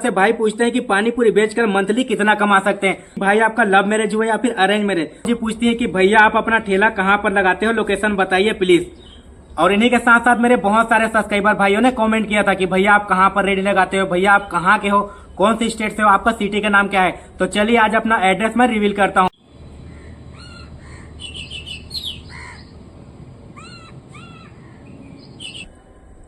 आपसे भाई पूछते हैं कि पानी पूरी बेचकर मंथली कितना कमा सकते हैं। भाई आपका लव मैरिज हुआ या फिर अरेंज मैरिज। जी पूछती है कि भैया आप अपना ठेला कहाँ पर लगाते हो, लोकेशन बताइए प्लीज। और इन्हीं के साथ साथ मेरे बहुत सारे सब्सक्राइबर भाइयों ने कमेंट किया था कि भैया आप कहाँ पर रेडी लगाते हो, भैया आप कहाँ के हो, कौन सी स्टेट से हो, आपका सिटी का नाम क्या है। तो चलिए आज अपना एड्रेस मैं रिवील करता हूँ।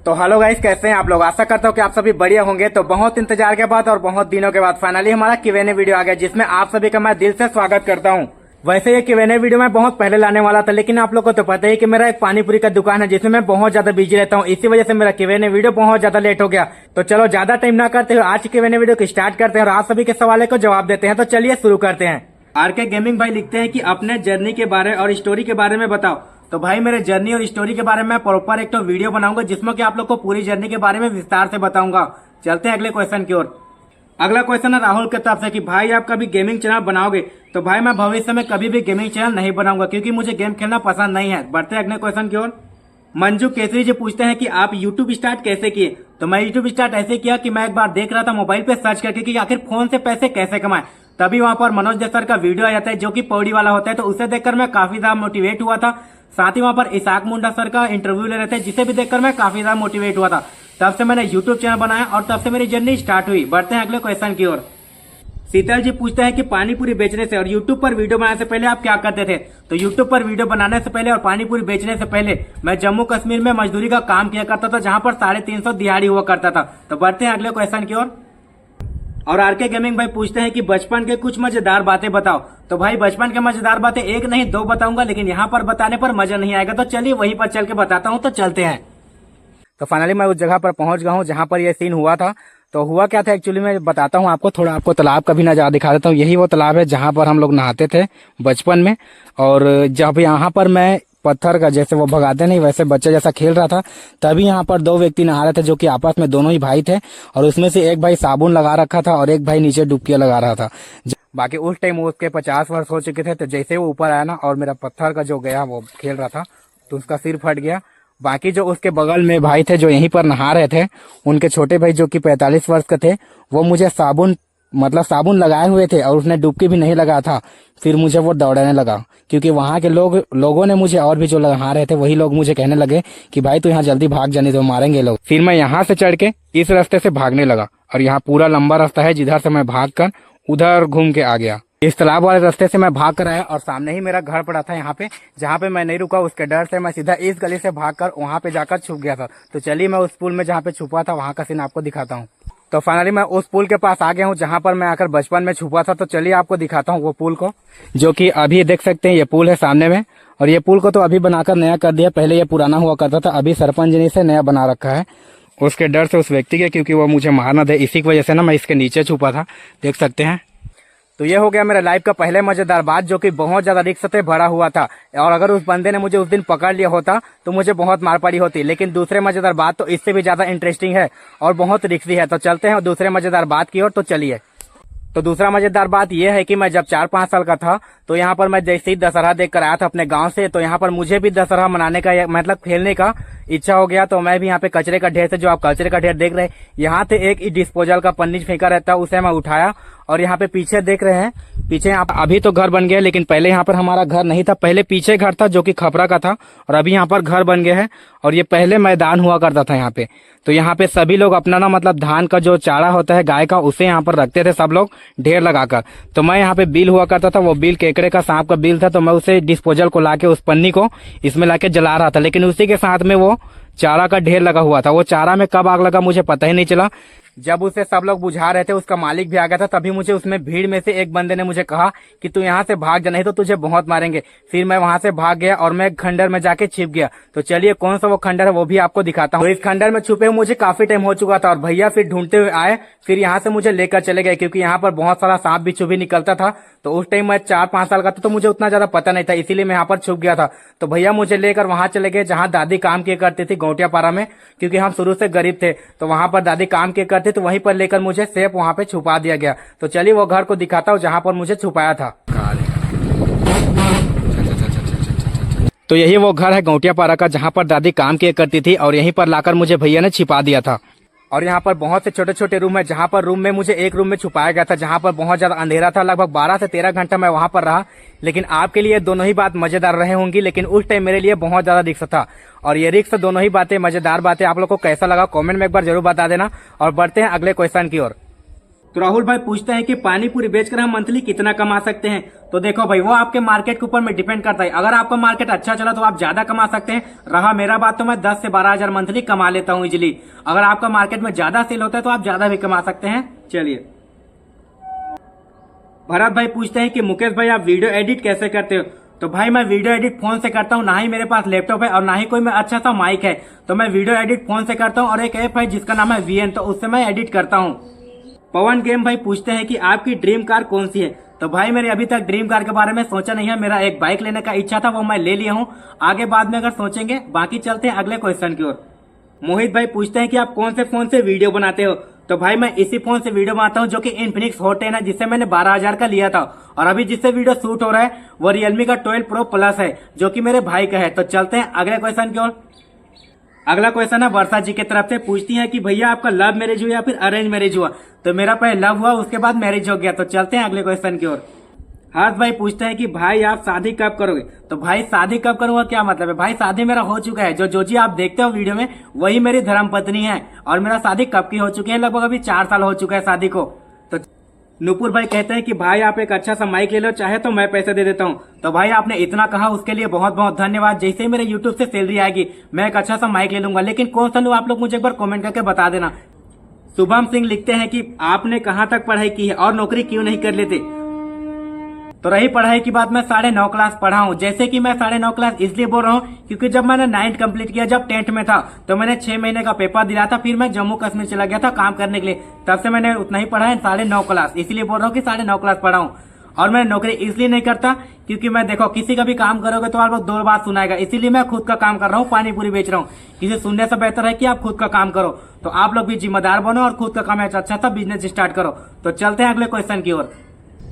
तो हेलो गाइस, कैसे हैं आप लोग। आशा करता हूँ कि आप सभी बढ़िया होंगे। तो बहुत इंतजार के बाद और बहुत दिनों के बाद फाइनली हमारा Q&A वीडियो आ गया, जिसमें आप सभी का मैं दिल से स्वागत करता हूँ। वैसे ये Q&A वीडियो मैं बहुत पहले लाने वाला था, लेकिन आप लोग को तो पता ही कि मेरा एक पानीपुरी का दुकान है जिसमें मैं बहुत ज्यादा बिजी रहता हूँ। इसी वजह से मेरा Q&A वीडियो बहुत ज्यादा लेट हो गया। तो चलो ज्यादा टाइम ना करते हुए आज Q&A वीडियो को स्टार्ट करते हैं और आप सभी के सवालों को जवाब देते हैं। तो चलिए शुरू करते हैं। RK गेमिंग भाई लिखते हैं कि अपने जर्नी के बारे और स्टोरी के बारे में बताओ। तो भाई मेरे जर्नी और स्टोरी के बारे में प्रॉपर एक तो वीडियो बनाऊंगा, जिसमें कि आप लोग को पूरी जर्नी के बारे में विस्तार से बताऊंगा। चलते हैं अगले क्वेश्चन की ओर। अगला क्वेश्चन है राहुल की तरफ से कि भाई आप कभी गेमिंग चैनल बनाओगे। तो भाई मैं भविष्य में कभी भी गेमिंग चैनल नहीं बनाऊंगा, क्योंकि मुझे गेम खेलना पसंद नहीं है। बढ़ते हैं अगले क्वेश्चन की ओर। मंजू केसरी जी पूछते हैं कि आप यूट्यूब स्टार्ट कैसे किए। तो मैं यूट्यूब स्टार्ट ऐसे किया कि मैं एक बार देख रहा था मोबाइल पे सर्च करके कि आखिर फोन से पैसे कैसे कमाए। तभी वहां पर मनोज दे सर का वीडियो आ जाता है जो कि पौड़ी वाला होता है। तो उसे देखकर मैं काफी ज्यादा मोटिवेट हुआ था। साथ ही वहां पर इसाक मुंडा सर का इंटरव्यू ले रहे थे, जिसे भी देखकर मैं काफी ज्यादा मोटिवेट हुआ था। तब से मैंने यूट्यूब चैनल बनाया और तब से मेरी जर्नी स्टार्ट हुई। बढ़ते हैं अगले क्वेश्चन की ओर। शीतल जी पूछते हैं कि पानीपुरी बेचने से और यूट्यूब पर वीडियो बनाने से पहले आप क्या करते थे। तो यूट्यूब पर वीडियो बनाने से पहले और पानीपुरी बेचने से पहले मैं जम्मू कश्मीर में मजदूरी का काम किया करता था, जहां पर 350 दिहाड़ी हुआ करता था। तो बढ़ते हैं अगले क्वेश्चन की ओर। और RK गेमिंग भाई पूछते हैं कि बचपन के कुछ मजेदार बातें बताओ। तो भाई बचपन के मजेदार बातें एक नहीं दो बताऊंगा, लेकिन यहाँ पर बताने पर मजा नहीं आएगा। तो चलिए वहीं पर चल के बताता हूँ। तो चलते हैं। तो फाइनली मैं उस जगह पर पहुंच गया हूँ जहां पर यह सीन हुआ था। तो हुआ क्या था एक्चुअली मैं बताता हूँ आपको, थोड़ा आपको तालाब का भी नजारा दिखा देता हूँ। यही वो तालाब है जहां पर हम लोग नहाते थे बचपन में। और जब यहाँ पर मैं पत्थर का जैसे वो भगाते नहीं वैसे बच्चे जैसा खेल रहा था, तभी यहाँ पर दो व्यक्ति नहा रहे थे जो कि आपस में दोनों ही भाई थे। और उसमें से एक भाई साबुन लगा रखा था और एक भाई नीचे डुबकियां लगा रहा था। बाकी उस टाइम उसके 50 वर्ष हो चुके थे। तो जैसे वो ऊपर आया ना और मेरा पत्थर का जो गया वो खेल रहा था, तो उसका सिर फट गया। बाकी जो उसके बगल में भाई थे जो यहीं पर नहा रहे थे, उनके छोटे भाई जो कि 45 वर्ष के थे, वो मुझे साबुन लगाए हुए थे और उसने डुबकी भी नहीं लगा था। फिर मुझे वो दौड़ाने लगा, क्योंकि वहां के लोगों ने मुझे, और भी जो नहा रहे थे वही लोग मुझे कहने लगे कि भाई तू यहाँ जल्दी भाग, जाने तो मारेंगे लोग। फिर मैं यहाँ से चढ़ के इस रास्ते से भागने लगा और यहाँ पूरा लंबा रास्ता है जिधर से मैं भाग कर उधर घूम के आ गया। इस तालाब वाले रास्ते से मैं भाग कर आया और सामने ही मेरा घर पड़ा था यहाँ पे, जहाँ पे मैं नहीं रुका। उसके डर से मैं सीधा इस गली से भागकर वहाँ पे जाकर छुप गया था। तो चलिए मैं उस पुल में जहाँ पे छुपा था वहाँ का सीन आपको दिखाता हूँ। तो फाइनली मैं उस पुल के पास आ गया हूँ जहाँ पर मैं आकर बचपन में छुपा था। तो चलिए आपको दिखाता हूँ वो पुल को, जो कि अभी देख सकते हैं ये पुल है सामने में। और ये पुल को तो अभी बनाकर नया कर दिया, पहले ये पुराना हुआ करता था। अभी सरपंच जी ने इसे नया बना रखा है, उसके डर से उस व्यक्ति के, क्योंकि वो मुझे मार ना दे, इसी की वजह से ना मैं इसके नीचे छुपा था, देख सकते हैं। तो ये हो गया मेरा लाइफ का पहले मजेदार बात, जो कि बहुत ज्यादा रिस्क से भरा हुआ था। और अगर उस बंदे ने मुझे उस दिन पकड़ लिया होता तो मुझे बहुत मार पड़ी होती। लेकिन दूसरे मजेदार बात तो इससे भी ज्यादा इंटरेस्टिंग है और बहुत रिस्की है। तो चलते हैं दूसरे मजेदार बात की ओर। तो चलिए। तो दूसरा मजेदार बात यह है कि मैं जब 4-5 साल का था, तो यहाँ पर मैं जैसे ही दशहरा देख कर आया था अपने गांव से, तो यहाँ पर मुझे भी दशहरा मनाने का मतलब खेलने का इच्छा हो गया। तो मैं भी यहाँ पे कचरे का ढेर से, जो आप कचरे का ढेर देख रहे हैं, यहाँ पे एक डिस्पोजल का पन्नी फेंका रहता है, उसे मैं उठाया। और यहाँ पे पीछे देख रहे हैं, पीछे अभी तो घर बन गया, लेकिन पहले यहाँ पर हमारा घर नहीं था। पहले पीछे घर था जो कि खपरा का था, और अभी यहाँ पर घर बन गया है। और ये पहले मैदान हुआ करता था यहाँ पे। तो यहाँ पे सभी लोग अपना ना मतलब धान का जो चारा होता है गाय का, उसे यहाँ पर रखते थे सब लोग ढेर लगाकर। तो मैं यहाँ पे बिल हुआ करता था, वो बिल केकड़े का सांप का बिल था। तो मैं उसे डिस्पोजल को लाके उस पन्नी को इसमें लाके जला रहा था, लेकिन उसी के साथ में वो चारा का ढेर लगा हुआ था। वो चारा में कब आग लगा मुझे पता ही नहीं चला। जब उसे सब लोग बुझा रहे थे, उसका मालिक भी आ गया था, तभी मुझे उसमें भीड़ में से एक बंदे ने मुझे कहा कि तू यहाँ से भाग जा, नहीं तो तुझे बहुत मारेंगे। फिर मैं वहां से भाग गया और मैं खंडर में जाके छिप गया। तो चलिए कौन सा वो खंडर है वो भी आपको दिखाता हूँ। तो इस खंडर में छुपे हुए मुझे काफी टाइम हो चुका था और भैया फिर ढूंढते हुए आए, फिर यहाँ से मुझे लेकर चले गए, क्योंकि यहाँ पर बहुत सारा सांप बिच्छू भी निकलता था। तो उस टाइम मैं 4-5 साल का था, तो मुझे उतना ज्यादा पता नहीं था, इसीलिए मैं यहाँ पर छुप गया था। तो भैया मुझे लेकर वहां चले गए जहाँ दादी काम किया करती थी, गौटिया पारा में, क्योंकि हम शुरू से गरीब थे। तो वहां पर दादी काम किया करती, तो वहीं पर लेकर मुझे सेफ वहां पे छुपा दिया गया। तो चलिए वो घर को दिखाता हूँ जहां पर मुझे छुपाया था। तो यही वो घर है गौटिया पारा का, जहां पर दादी काम किया करती थी, और यहीं पर लाकर मुझे भैया ने छिपा दिया था। और यहाँ पर बहुत से छोटे छोटे रूम है, जहाँ पर रूम में मुझे एक रूम में छुपाया गया था, जहाँ पर बहुत ज्यादा अंधेरा था। लगभग 12 से 13 घंटा मैं वहां पर रहा। लेकिन आपके लिए दोनों ही बात मजेदार रहे होंगी, लेकिन उस टाइम मेरे लिए बहुत ज्यादा रिस्क था। और ये रिस्क दोनों ही बातें मजेदार बातें आप लोग को कैसा लगा कमेंट में एक बार जरूर बता देना। और बढ़ते हैं अगले क्वेश्चन की ओर। तो राहुल भाई पूछते हैं कि पानी पूरी बेचकर हम मंथली कितना कमा सकते हैं। तो देखो भाई, वो आपके मार्केट के ऊपर में डिपेंड करता है। अगर आपका मार्केट अच्छा चला तो आप ज्यादा कमा सकते हैं। रहा मेरा बात तो मैं 10 से 12 हजार मंथली कमा लेता हूं इजिली। अगर आपका मार्केट में ज्यादा सेल होता है तो आप ज्यादा भी कमा सकते हैं। चलिए, भरत भाई पूछते हैं कि मुकेश भाई आप वीडियो एडिट कैसे करते हो। तो भाई मैं वीडियो एडिट फोन से करता हूँ, ना ही मेरे पास लैपटॉप है और ना ही कोई मैं अच्छा सा माइक है। तो मैं वीडियो एडिट फोन से करता हूँ और एक ऐप है जिसका नाम है VN, तो उससे मैं एडिट करता हूँ। पवन गेम भाई पूछते हैं कि आपकी ड्रीम कार कौन सी है। तो भाई मेरे अभी तक ड्रीम कार के बारे में सोचा नहीं है। मेरा एक बाइक लेने का इच्छा था, वो मैं ले लिया हूँ। आगे बाद में अगर सोचेंगे। बाकी चलते हैं अगले क्वेश्चन की ओर। मोहित भाई पूछते हैं कि आप कौन से फोन से वीडियो बनाते हो। तो भाई मैं इसी फोन से वीडियो बनाता हूँ जो कि इन्फिनिक्स हॉट 10 है, जिससे मैंने 12,000 का लिया था। और अभी जिससे वीडियो शूट हो रहा है वो रियलमी का 12 Pro Plus है, जो कि मेरे भाई का है। तो चलते हैं अगले क्वेश्चन की ओर। अगला क्वेश्चन है वर्षा जी की तरफ से, पूछती है कि भैया आपका लव मैरिज हुआ या फिर अरेंज मैरिज हुआ। तो मेरा पहले लव हुआ, उसके बाद मैरिज हो गया। तो चलते हैं अगले क्वेश्चन की ओर। हर्ष भाई पूछते हैं कि भाई आप शादी कब करोगे। तो भाई शादी कब करूंगा क्या मतलब है। भाई शादी मेरा हो चुका है। जो जी आप देखते हो वीडियो में वही मेरी धर्मपत्नी है। और मेरा शादी कब की हो चुकी है, लगभग अभी 4 साल हो चुका है शादी को। तो नुपुर भाई कहते हैं कि भाई आप एक अच्छा सा माइक ले लो, चाहे तो मैं पैसे दे देता हूँ। तो भाई आपने इतना कहा उसके लिए बहुत बहुत धन्यवाद। जैसे ही मेरे यूट्यूब से सैलरी आएगी मैं एक अच्छा सा माइक ले लूंगा। लेकिन कौन सा लूं आप लोग मुझे एक बार कमेंट करके बता देना। शुभम सिंह लिखते हैं कि आपने कहाँ तक पढ़ाई की है और नौकरी क्यों नहीं कर लेते। तो रही पढ़ाई की बात, मैं 9.5 क्लास पढ़ा हूँ। जैसे कि मैं 9.5 क्लास इसलिए बोल रहा हूँ क्योंकि जब मैंने 9th कंप्लीट किया, जब 10th में था, तो मैंने 6 महीने का पेपर दिया था। फिर मैं जम्मू कश्मीर चला गया था काम करने के लिए। तब से मैंने उतना ही पढ़ा है, 9.5 क्लास। इसलिए बोल रहा हूँ कि 9.5 क्लास पढ़ा हूँ। और मैं नौकरी इसलिए नहीं करता क्योंकि मैं देखो किसी का भी काम करोगे तो आप लोग 2 बात सुनाएगा। इसीलिए मैं खुद का काम कर रहा हूँ, पानी पूरी बेच रहा हूँ। किसी सुनने से बेहतर है कि आप खुद का काम करो। तो आप लोग भी जिम्मेदार बनो और खुद का काम अच्छा सा बिजनेस स्टार्ट करो। तो चलते हैं अगले क्वेश्चन की ओर।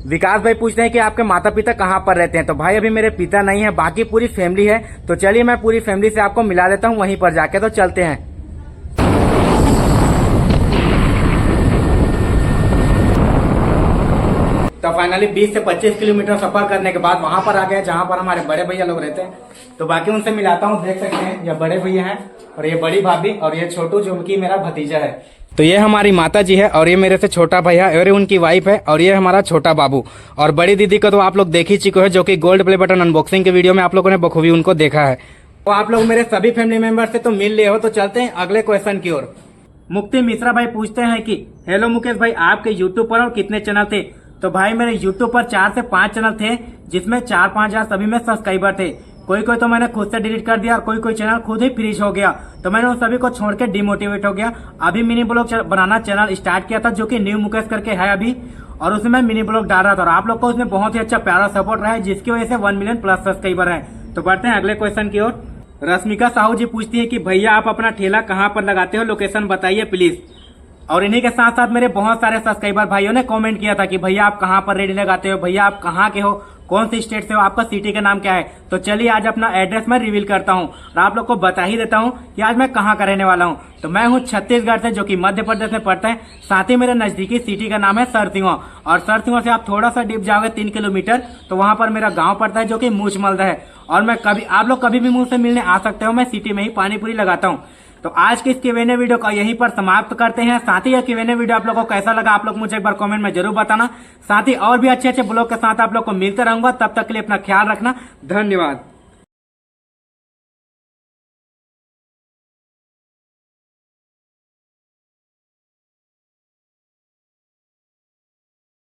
विकास भाई पूछते हैं कि आपके माता पिता कहाँ पर रहते हैं। तो भाई अभी मेरे पिता नहीं है, बाकी पूरी फैमिली है। तो चलिए मैं पूरी फैमिली से आपको मिला देता हूँ वहीं पर जाके। तो चलते हैं। तो फाइनली 20 से 25 किलोमीटर सफर करने के बाद वहां पर आ गए जहां पर हमारे बड़े भैया लोग रहते हैं। तो बाकी उनसे मिलाता हूँ। देख सकते हैं ये बड़े भैया हैं और ये बड़ी भाभी और ये छोटू जो कि मेरा भतीजा है। तो ये हमारी माता जी है और ये मेरे से छोटा भैया और ये उनकी वाइफ है और ये हमारा छोटा बाबू। और बड़ी दीदी को तो आप लोग देख ही चुके हो, जो कि गोल्ड प्ले बटन अनबॉक्सिंग के वीडियो में आप लोगों ने बखूबी उनको देखा है। तो आप लोग मेरे सभी फैमिली मेंबर से तो मिल लिए हो। तो चलते हैं अगले क्वेश्चन की ओर। मुक्ति मिश्रा भाई पूछते हैं कि हेलो मुकेश भाई, आपके यूट्यूब पर और कितने चैनल थे। तो भाई मेरे यूट्यूब पर 4 से 5 चैनल थे, जिसमें 4-5 हजार सभी में सब्सक्राइबर थे। कोई कोई तो मैंने खुद से डिलीट कर दिया और कोई कोई चैनल खुद ही फ्रीज हो गया। तो मैंने उन सभी को छोड़ के डिमोटिवेट हो गया। अभी मिनी ब्लॉग बनाना चैनल स्टार्ट किया था, जो कि न्यू मुकेश करके है अभी। और उसमें मैं मिनी ब्लॉग डाल रहा था और आप लोग को उसमें बहुत ही अच्छा प्यारा सपोर्ट रहा है, जिसकी वजह से 1 मिलियन प्लस सब्सक्राइबर है। तो बढ़ते हैं अगले क्वेश्चन की ओर। रश्मिका साहू जी पूछती है कि भैया आप अपना ठेला कहाँ पर लगाते हो, लोकेशन बताइए प्लीज। और इन्हीं के साथ साथ मेरे बहुत सारे सब्सक्राइबर भाइयों ने कमेंट किया था कि भैया आप कहाँ पर रेडी लगाते हो, भैया आप कहाँ के हो, कौन सी स्टेट से हो, आपका सिटी का नाम क्या है। तो चलिए आज अपना एड्रेस मैं रिवील करता हूँ और आप लोग को बता ही देता हूँ कि आज मैं कहाँ का रहने वाला हूँ। तो मैं हूँ छत्तीसगढ़ से, जो कि मध्य प्रदेश में पड़ता है। साथ ही मेरे नजदीकी सिटी का नाम है सरसिंवा। और सरसिंवा से आप थोड़ा सा डीप जाओगे 3 किलोमीटर तो वहां पर मेरा गाँव पड़ता है, जो कि मूछमल्दा है। और मैं आप लोग कभी भी मुझसे मिलने आ सकते हो, मैं सिटी में ही पानी पूरी लगाता हूँ। तो आज के इस Q&A वीडियो को यहीं पर समाप्त करते हैं। साथ ही यह Q&A वीडियो आप लोगों को कैसा लगा आप लोग मुझे एक बार कमेंट में जरूर बताना। साथ ही और भी अच्छे अच्छे ब्लॉग के साथ आप लोग को मिलते रहूंगा। तब तक के लिए अपना ख्याल रखना। धन्यवाद।